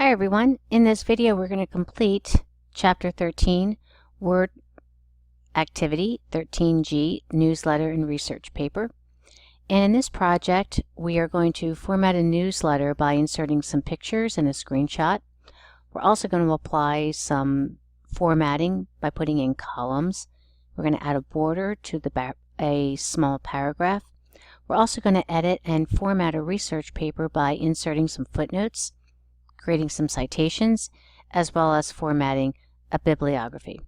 Hi everyone, in this video we're going to complete Chapter 13, Word Activity 13G, Newsletter and Research Paper. And in this project we are going to format a newsletter by inserting some pictures and a screenshot. We're also going to apply some formatting by putting in columns. We're going to add a border to a small paragraph. We're also going to edit and format a research paper by inserting some footnotes, creating some citations, as well as formatting a bibliography.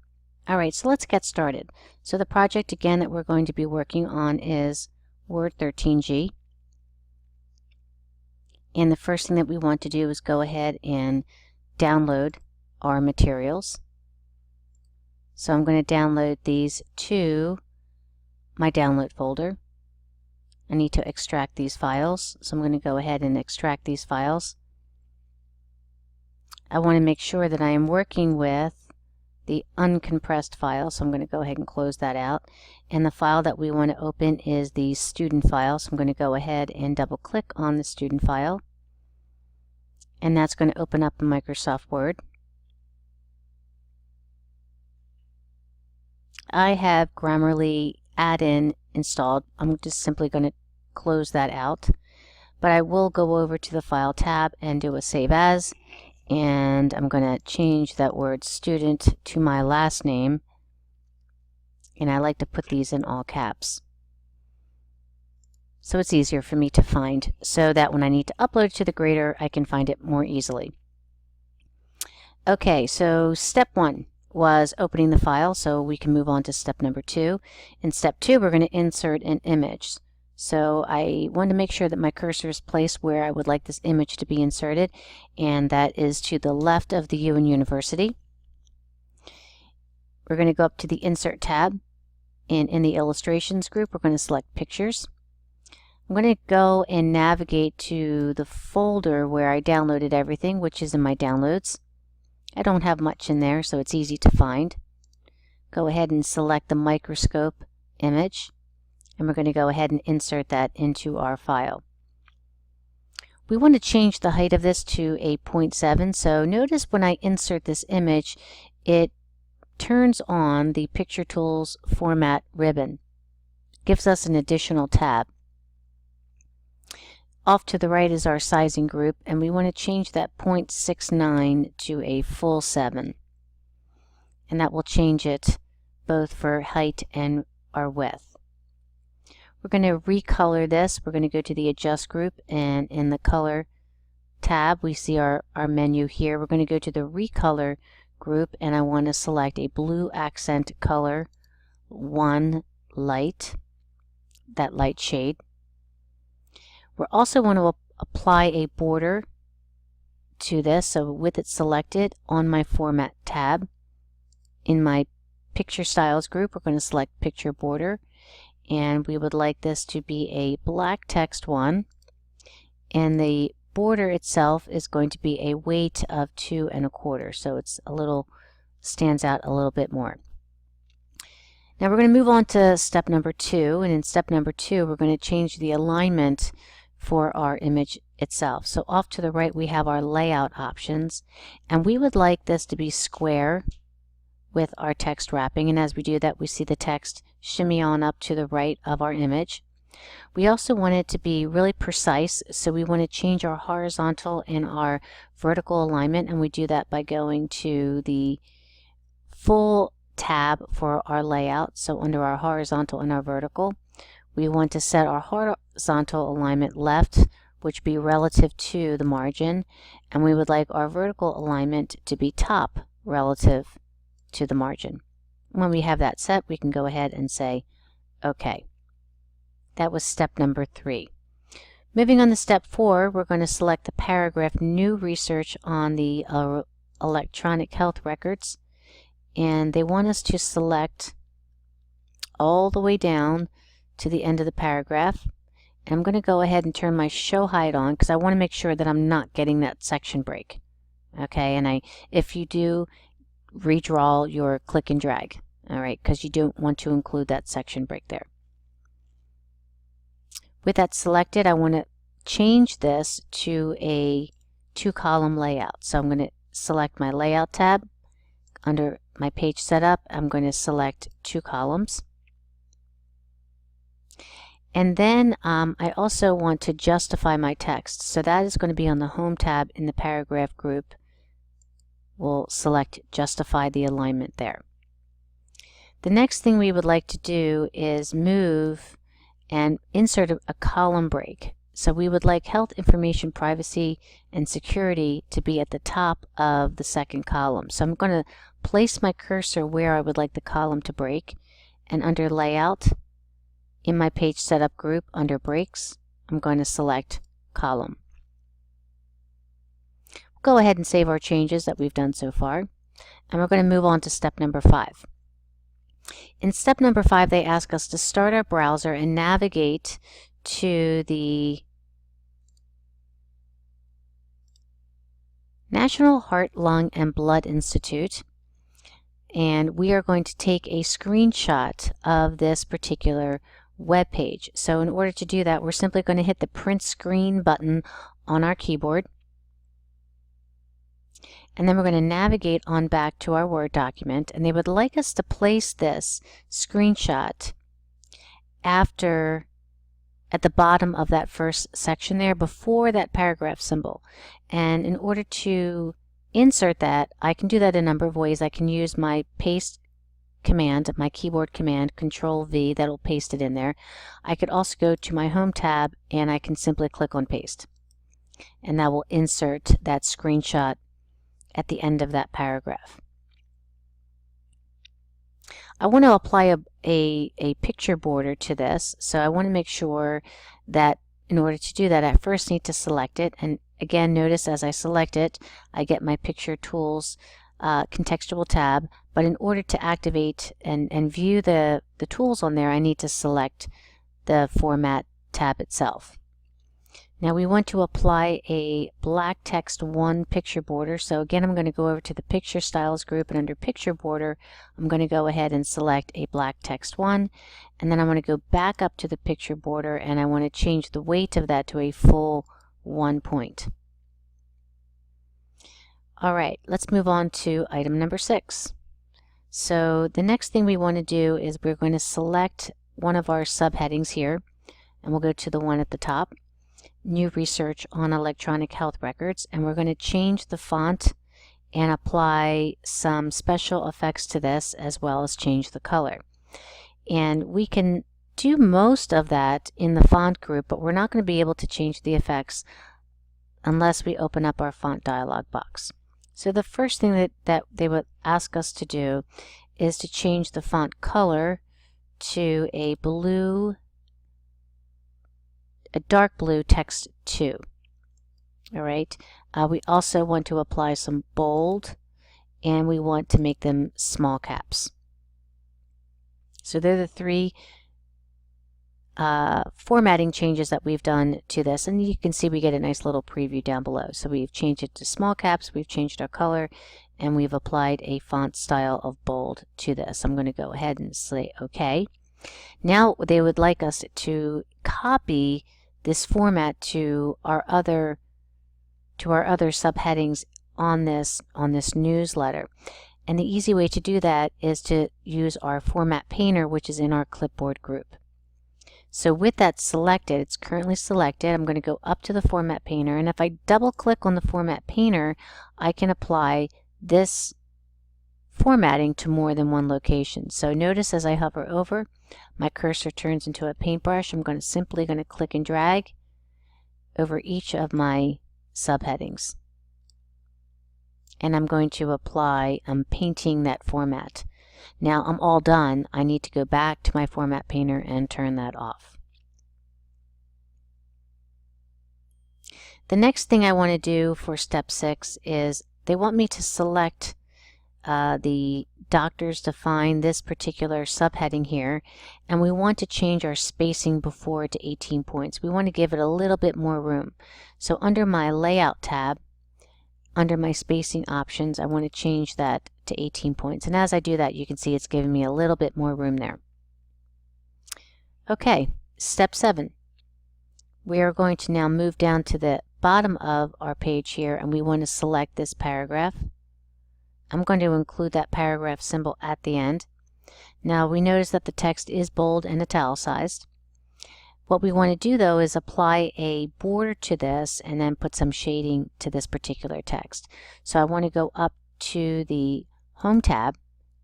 Alright, so let's get started. So the project again that we're going to be working on is Word 13G. And the first thing that we want to do is go ahead and download our materials. So I'm going to download these to my download folder. I need to extract these files, so I'm going to go ahead and extract these files. I want to make sure that I am working with the uncompressed file, so I'm going to go ahead and close that out. And the file that we want to open is the student file, so I'm going to go ahead and double click on the student file. And that's going to open up in Microsoft Word. I have Grammarly add-in installed. I'm just simply going to close that out. But I will go over to the File tab and do a Save As. And I'm going to change that word student to my last name, and I like to put these in all caps so it's easier for me to find, so that when I need to upload to the grader I can find it more easily. Okay, so step 1 was opening the file, so we can move on to step number 2. In step 2 we're going to insert an image. So I want to make sure that my cursor is placed where I would like this image to be inserted, and that is to the left of the U in University. We're going to go up to the Insert tab, and in the Illustrations group we're going to select Pictures. I'm going to go and navigate to the folder where I downloaded everything, which is in my Downloads. I don't have much in there, so it's easy to find. Go ahead and select the microscope image. And we're going to go ahead and insert that into our file. We want to change the height of this to a 0.7, so notice when I insert this image, it turns on the Picture Tools Format ribbon. It gives us an additional tab. Off to the right is our sizing group, and we want to change that 0.69 to a full 7. And that will change it both for height and our width. We're going to recolor this. We're going to go to the Adjust group, and in the Color tab we see our menu here. We're going to go to the Recolor group, and I want to select a blue accent color 1 light, that light shade. We also want to apply a border to this, so with it selected, on my Format tab, in my Picture Styles group we're going to select Picture Border. And we would like this to be a black text one, and the border itself is going to be a weight of 2 1/4, so it's stands out a little bit more. Now we're going to move on to step number 2, and in step number 2 we're going to change the alignment for our image itself. So off to the right we have our layout options, and we would like this to be square with our text wrapping, and as we do that we see the text shimmy on up to the right of our image. We also want it to be really precise, so we want to change our horizontal and our vertical alignment, and we do that by going to the full tab for our layout. So under our horizontal and our vertical, we want to set our horizontal alignment left, which be relative to the margin, and we would like our vertical alignment to be top relative to the margin. When we have that set, we can go ahead and say OK. That was step number 3. Moving on to step 4, we're going to select the paragraph New Research on the Electronic Health Records, and they want us to select all the way down to the end of the paragraph. And I'm going to go ahead and turn my Show Hide on because I want to make sure that I'm not getting that section break. Okay, and if you do, redraw your click and drag, alright, because you don't want to include that section break there. With that selected, I want to change this to a two-column layout. So I'm going to select my Layout tab. Under my page setup, I'm going to select two columns. And then I also want to justify my text. So that is going to be on the Home tab in the Paragraph group. We'll select Justify the alignment there. The next thing we would like to do is move and insert a column break. So we would like Health Information Privacy and Security to be at the top of the second column. So I'm going to place my cursor where I would like the column to break, and under Layout, in my Page Setup group, under Breaks, I'm going to select Column. We'll go ahead and save our changes that we've done so far, and we're going to move on to step number 5. In step number 5, they ask us to start our browser and navigate to the National Heart, Lung, and Blood Institute, and we are going to take a screenshot of this particular web page. So in order to do that, we're simply going to hit the Print Screen button on our keyboard, and then we're going to navigate on back to our Word document, and they would like us to place this screenshot at the bottom of that first section there, before that paragraph symbol. And in order to insert that, I can do that a number of ways. I can use my paste command, my keyboard command, Control-V, that'll paste it in there. I could also go to my Home tab and I can simply click on Paste, and that will insert that screenshot at the end of that paragraph. I want to apply a picture border to this, so I want to make sure that in order to do that, I first need to select it. And again, notice as I select it, I get my Picture Tools contextual tab, but in order to activate and view the tools on there, I need to select the Format tab itself. Now we want to apply a black text 1 picture border. So again, I'm going to go over to the Picture Styles group, and under Picture Border, I'm going to go ahead and select a black text 1, and then I want to go back up to the picture border, and I want to change the weight of that to a full 1 point. All right, let's move on to item number 6. So the next thing we want to do is we're going to select one of our subheadings here, and we'll go to the one at the top, New Research on Electronic Health Records, and we're going to change the font and apply some special effects to this, as well as change the color. And we can do most of that in the font group, but we're not going to be able to change the effects unless we open up our font dialog box. So the first thing that they would ask us to do is to change the font color to a dark blue text 2. All right. We also want to apply some bold, and we want to make them small caps. So they're the 3 formatting changes that we've done to this, and you can see we get a nice little preview down below. So we've changed it to small caps, we've changed our color, and we've applied a font style of bold to this. I'm going to go ahead and say OK. Now they would like us to copy this format to our other subheadings on this newsletter. And the easy way to do that is to use our Format Painter, which is in our Clipboard group. So with that selected, it's currently selected, I'm going to go up to the Format Painter, and if I double click on the Format Painter, I can apply this formatting to more than one location. So notice as I hover over, my cursor turns into a paintbrush. I'm simply going to click and drag over each of my subheadings. And I'm going to apply, I'm painting that format. Now I'm all done. I need to go back to my Format Painter and turn that off. The next thing I want to do for step 6 is they want me to select the doctors define this particular subheading here, and we want to change our spacing before to 18 points. We want to give it a little bit more room. So under my Layout tab, under my spacing options, I want to change that to 18 points. And as I do that, you can see it's giving me a little bit more room there. Okay, step 7. We are going to now move down to the bottom of our page here and we want to select this paragraph. I'm going to include that paragraph symbol at the end. Now we notice that the text is bold and italicized. What we want to do though is apply a border to this and then put some shading to this particular text. So I want to go up to the Home tab,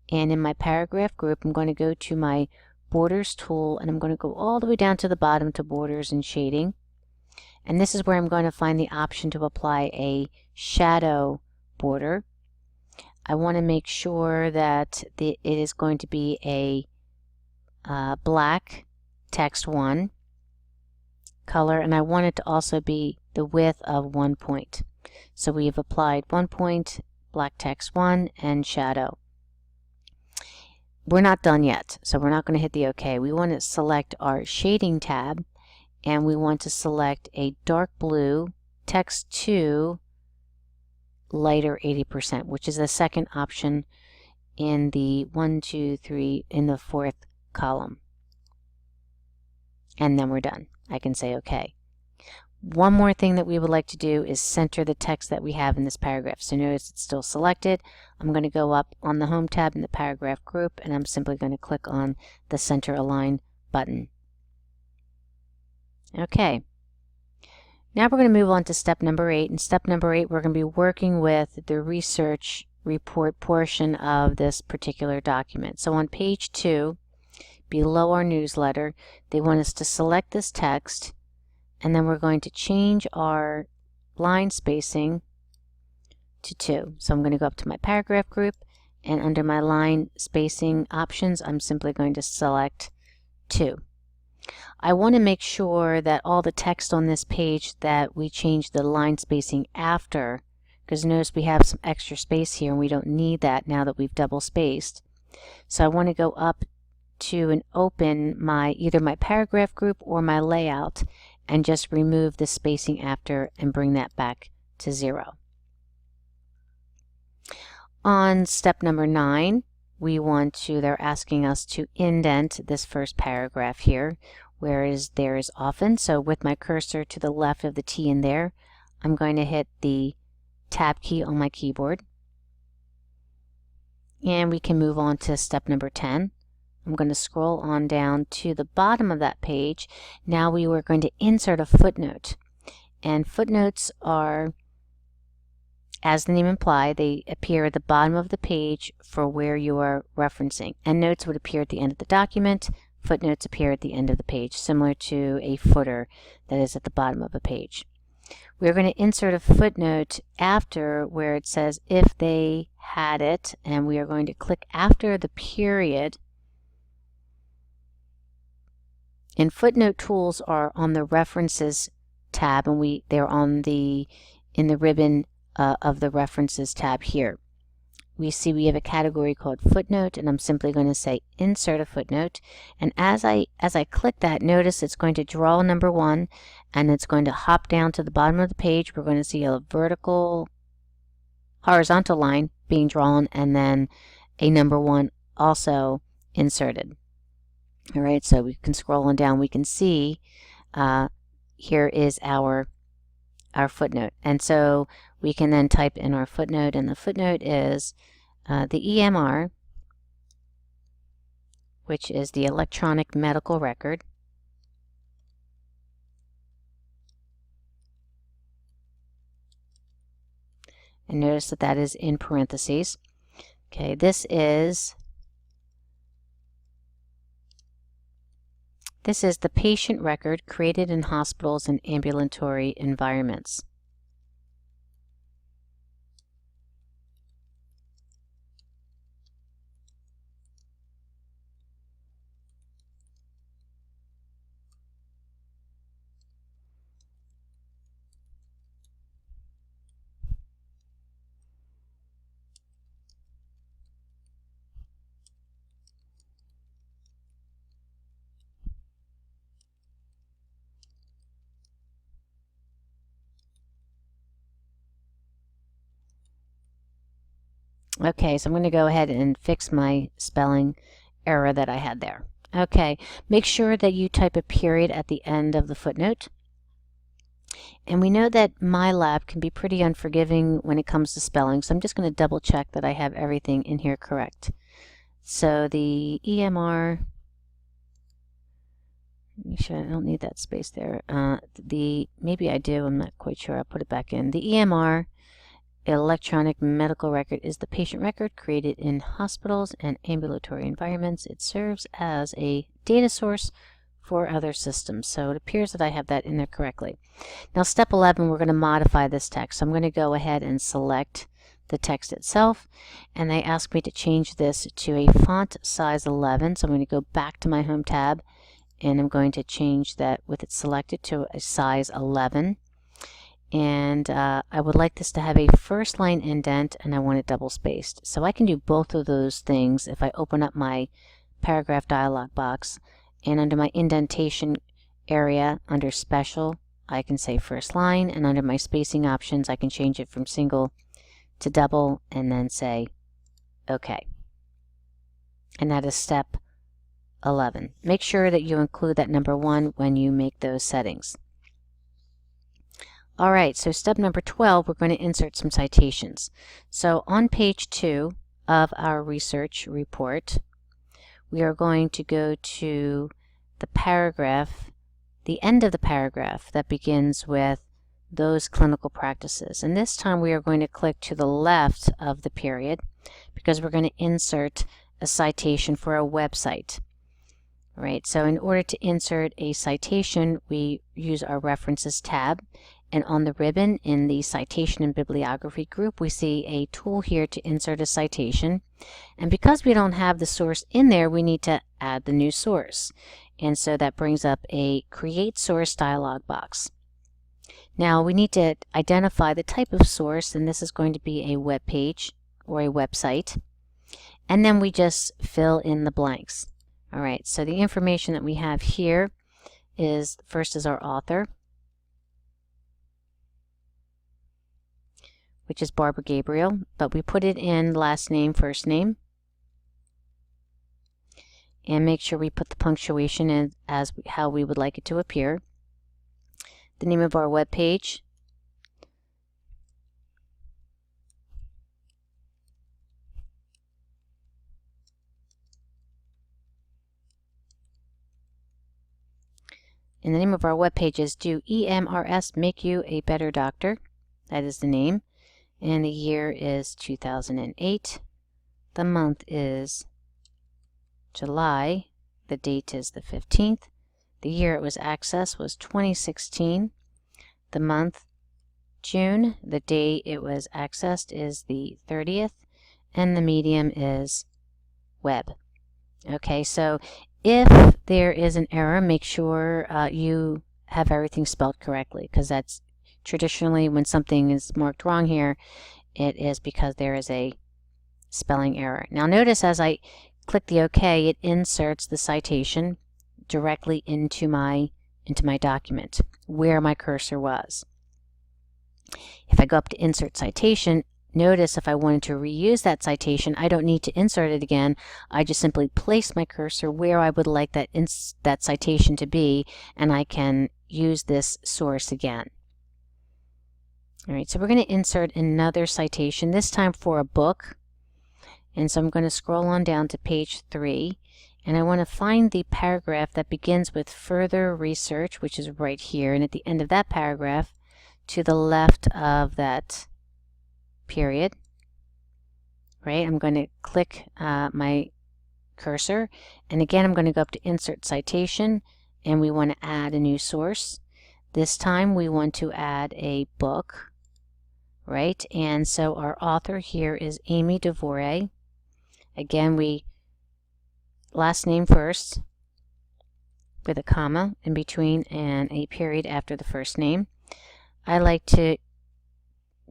and in my paragraph group I'm going to go to my Borders tool and I'm going to go all the way down to the bottom to Borders and Shading. And this is where I'm going to find the option to apply a shadow border. I want to make sure that it is going to be a black text 1 color, and I want it to also be the width of 1 point. So we've applied 1 point, black text 1, and shadow. We're not done yet, so we're not going to hit the OK. We want to select our Shading tab, and we want to select a dark blue text 2 lighter 80%, which is the second option in the 1, 2, 3 in the fourth column. And then we're done. I can say OK. One more thing that we would like to do is center the text that we have in this paragraph. So notice it's still selected. I'm going to go up on the Home tab in the paragraph group, and I'm simply going to click on the Center Align button. OK. Now we're going to move on to step number 8. In step number 8, we're going to be working with the research report portion of this particular document. So on page 2, below our newsletter, they want us to select this text, and then we're going to change our line spacing to 2. So I'm going to go up to my paragraph group, and under my line spacing options, I'm simply going to select 2. I want to make sure that all the text on this page that we change the line spacing after, because notice we have some extra space here and we don't need that now that we've double spaced. So I want to go up to and open either my paragraph group or my layout and just remove the spacing after and bring that back to 0. On step number 9, they're asking us to indent this first paragraph here, whereas there is often. So with my cursor to the left of the T in there, I'm going to hit the Tab key on my keyboard. And we can move on to step number 10. I'm going to scroll on down to the bottom of that page. Now we are going to insert a footnote. And footnotes are, as the name implies, they appear at the bottom of the page for where you are referencing. Endnotes would appear at the end of the document. Footnotes appear at the end of the page, similar to a footer that is at the bottom of a page. We're going to insert a footnote after where it says if they had it, and we are going to click after the period. And footnote tools are on the References tab, and they're on in the ribbon of the References tab here. We see we have a category called Footnote, and I'm simply going to say Insert a Footnote. And as I click that, notice it's going to draw number 1, and it's going to hop down to the bottom of the page. We're going to see a horizontal line being drawn, and then a number 1 also inserted. All right, so we can scroll on down. We can see here is our footnote. And so we can then type in our footnote, and the footnote is the EMR, which is the electronic medical record. And notice that that is in parentheses. Okay, this is the patient record created in hospitals and ambulatory environments. Okay, so I'm going to go ahead and fix my spelling error that I had there. Okay, make sure that you type a period at the end of the footnote. And we know that Mylab can be pretty unforgiving when it comes to spelling, so I'm just going to double check that I have everything in here correct. So the EMR, make sure I don't need that space there. Maybe I do, I'm not quite sure. I'll put it back in. The EMR, electronic medical record, is the patient record created in hospitals and ambulatory environments. It serves as a data source for other systems. So it appears that I have that in there correctly. Now step 11, we're going to modify this text. So I'm going to go ahead and select the text itself, and they ask me to change this to a font size 11. So I'm going to go back to my home tab, and I'm going to change that with it selected to a size 11. And I would like this to have a first line indent, and I want it double spaced. So I can do both of those things if I open up my paragraph dialog box, and under my indentation area under special I can say first line, and under my spacing options I can change it from single to double and then say OK. And that is step 11. Make sure that you include that number 1 when you make those settings. Alright, so step number 12, we're going to insert some citations. So on page 2 of our research report, we are going to go to the paragraph, the end of the paragraph that begins with those clinical practices. And this time we are going to click to the left of the period because we're going to insert a citation for a website. All right, so in order to insert a citation, we use our References tab. And on the ribbon in the Citation and Bibliography group, we see a tool here to insert a citation. And because we don't have the source in there, we need to add the new source. And so that brings up a Create Source dialog box. Now we need to identify the type of source, and this is going to be a web page or a website. And then we just fill in the blanks. All right, so the information that we have here is, first is our author, which is Barbara Gabriel, but we put it in last name, first name. And make sure we put the punctuation in as how we would like it to appear. The name of our web page. And the name of our web page is Do EMRS Make You a Better Doctor? That is the name. And the year is 2008. The month is July. The date is the 15th. The year it was accessed was 2016. The month, June. The day it was accessed is the 30th. And the medium is web. Okay, so if there is an error, make sure you have everything spelled correctly, because that's traditionally when something is marked wrong here, it is because there is a spelling error. Now notice as I click the OK, it inserts the citation directly into my document where my cursor was. If I go up to Insert Citation, notice if I wanted to reuse that citation, I don't need to insert it again. I just simply place my cursor where I would like that citation to be, and I can use this source again. All right, so we're going to insert another citation, this time for a book. And so I'm going to scroll on down to page 3, and I want to find the paragraph that begins with further research, which is right here. And at the end of that paragraph, to the left of that period, right, I'm going to click my cursor, and again I'm going to go up to Insert Citation, and we want to add a new source. This time we want to add a book, right, and so our author here is Amy DeVore. Again, we last name first with a comma in between and a period after the first name. I like to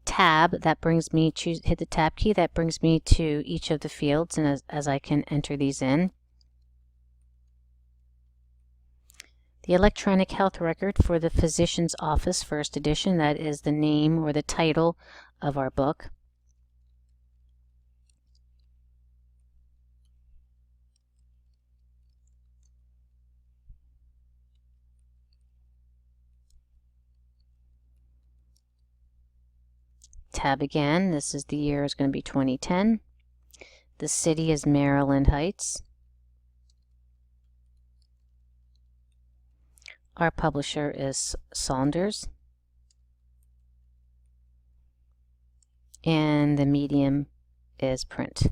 tab, that brings me, hit the tab key, that brings me to each of the fields, and as I can enter these in. The electronic health record for the physician's office, first edition, that is the name or the title of our book. tab again. This is the year is going to be 2010. The city is Maryland Heights. Our publisher is Saunders. And the medium is print.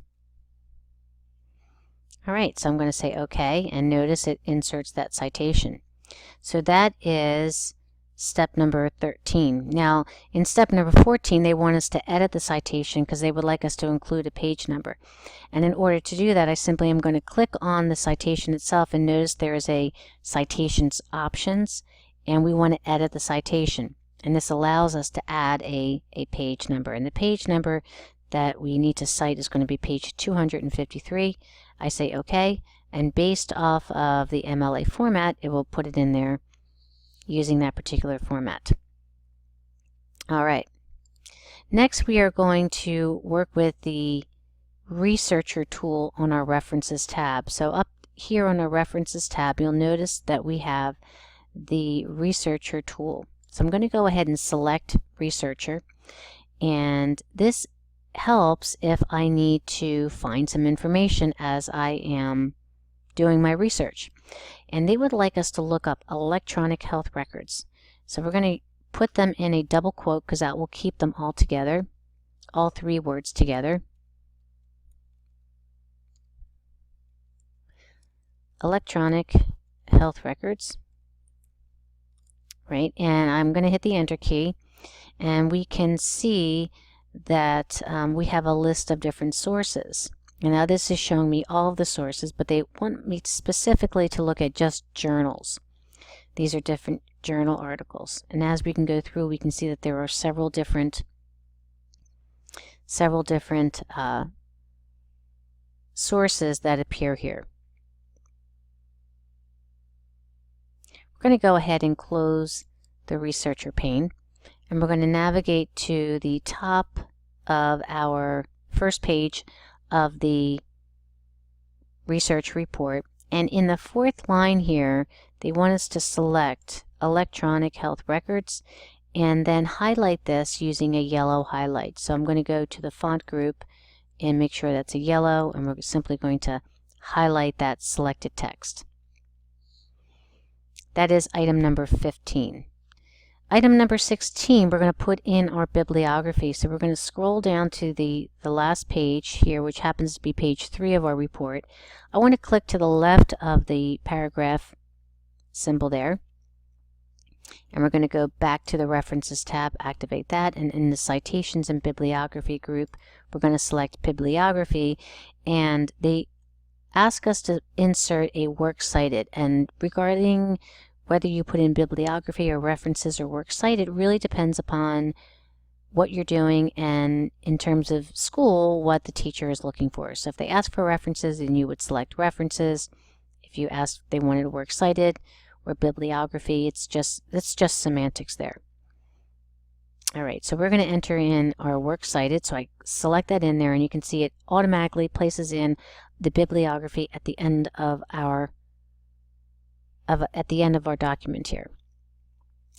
Alright, so I'm going to say OK, and notice it inserts that citation. So that is step number 13. Now, in step number 14, they want us to edit the citation because they would like us to include a page number. And in order to do that, I simply am going to click on the citation itself, and notice there is a Citations options, and we want to edit the citation. And this allows us to add a page number. And the page number that we need to cite is going to be page 253. I say OK, and based off of the MLA format, it will put it in there using that particular format. All right. Next, we are going to work with the Researcher tool on our References tab. So up here on our References tab, you'll notice that we have the Researcher tool. So I'm going to go ahead and select Researcher, and this helps if I need to find some information as I am doing my research. And they would like us to look up electronic health records. So we're going to put them in a double quote because that will keep them all together, all three words together. Electronic health records. Right, and I'm going to hit the Enter key, and we can see that we have a list of different sources. And now this is showing me all of the sources, but they want me specifically to look at just journals. These are different journal articles, and as we can go through, we can see that there are several different sources that appear here. We're going to go ahead and close the Researcher pane, and we're going to navigate to the top of our first page of the research report, and in the fourth line here they want us to select electronic health records and then highlight this using a yellow highlight. So I'm going to go to the font group and make sure that's a yellow, and we're simply going to highlight that selected text. That is item number 15. Item number 16, we're going to put in our bibliography. So we're going to scroll down to the last page here, which happens to be page 3 of our report. I want to click to the left of the paragraph symbol there. And we're going to go back to the References tab, activate that, and in the Citations and Bibliography group, we're going to select Bibliography, and they ask us to insert a works cited. And regarding whether you put in bibliography or references or works cited, really depends upon what you're doing and in terms of school, what the teacher is looking for. So if they ask for references, then you would select references. If you ask if they wanted a works cited or bibliography, it's just semantics there. All right, so we're going to enter in our works cited. So I select that in there, and you can see it automatically places in the bibliography at the end of our document here.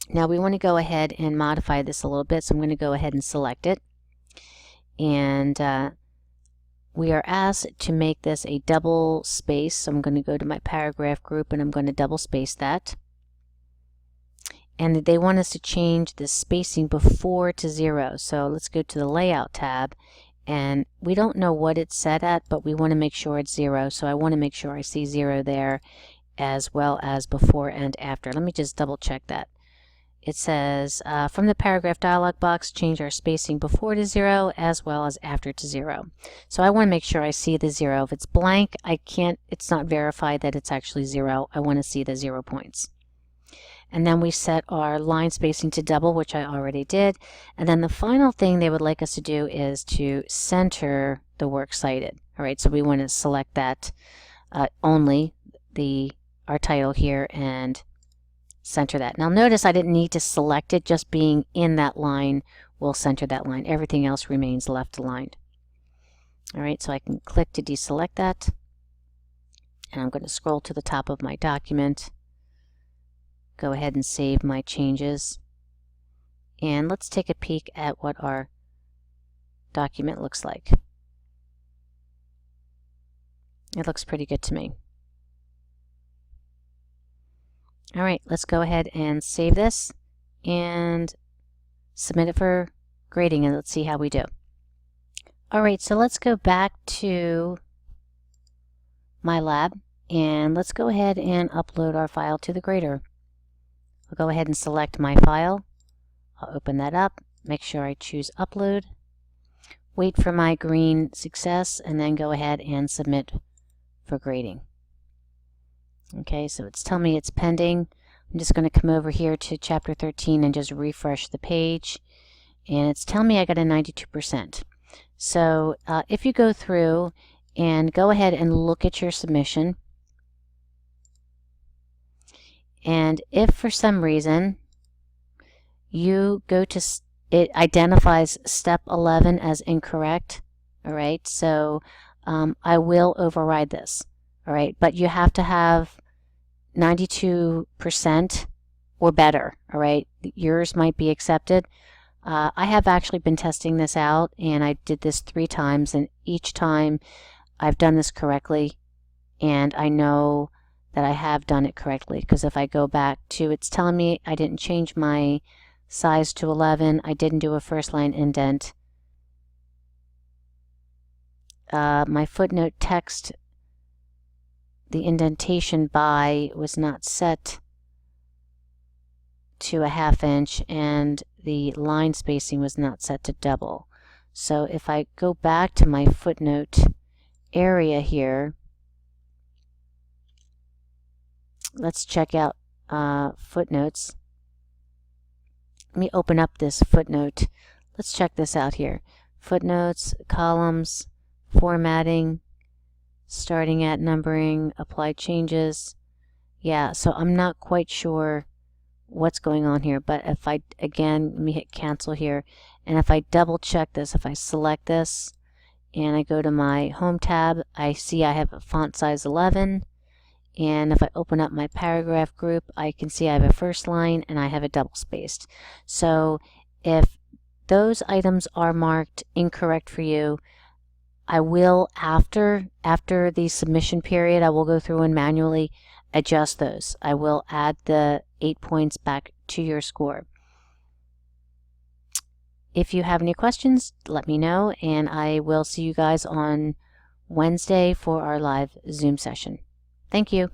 Now we want to go ahead and modify this a little bit, so I'm going to go ahead and select it, and we are asked to make this a double space. So I'm going to go to my paragraph group, and I'm going to double space that, and they want us to change the spacing before to 0. So let's go to the Layout tab, and we don't know what it's set at, but we want to make sure it's 0. So I want to make sure I see 0 there, as well as before and after. Let me just double check that. It says from the paragraph dialog box, change our spacing before to 0 as well as after to 0. So I want to make sure I see the 0. If it's blank, it's not verified that it's actually 0. I want to see the 0 points. And then we set our line spacing to double, which I already did. And then the final thing they would like us to do is to center the works cited. All right, so we want to select that only our title here and center that. Now notice I didn't need to select it, just being in that line will center that line. Everything else remains left aligned. All right, so I can click to deselect that, and I'm going to scroll to the top of my document, go ahead and save my changes, and let's take a peek at what our document looks like. It looks pretty good to me. All right, let's go ahead and save this and submit it for grading, and let's see how we do. All right, so let's go back to Mylab, and let's go ahead and upload our file to the grader. I'll go ahead and select my file. I'll open that up, make sure I choose upload, wait for my green success, and then go ahead and submit for grading. Okay, so it's telling me it's pending. I'm just going to come over here to chapter 13 and just refresh the page, and it's telling me I got a 92%. So if you go through and go ahead and look at your submission, and if for some reason you go to, it identifies step 11 as incorrect, all right, so I will override this, all right, but you have to have 92% or better, all right, yours might be accepted. I have actually been testing this out, and I did this 3 times, and each time I've done this correctly, and I know that I have done it correctly, because if I go back to, it's telling me I didn't change my size to 11, I didn't do a first line indent. My footnote text, the indentation by was not set to a 1/2 inch, and the line spacing was not set to double. So if I go back to my footnote area here, let's check out footnotes. Let me open up this footnote. Let's check this out here. Footnotes, columns, formatting, starting at numbering, apply changes. Yeah, so I'm not quite sure what's going on here, but if I, again, let me hit cancel here, and if I double check this, if I select this and I go to my home tab, I see I have a font size 11, and if I open up my paragraph group, I can see I have a first line and I have a double spaced. So if those items are marked incorrect for you, I will, after the submission period, I will go through and manually adjust those. I will add the 8 points back to your score. If you have any questions, let me know, and I will see you guys on Wednesday for our live Zoom session. Thank you.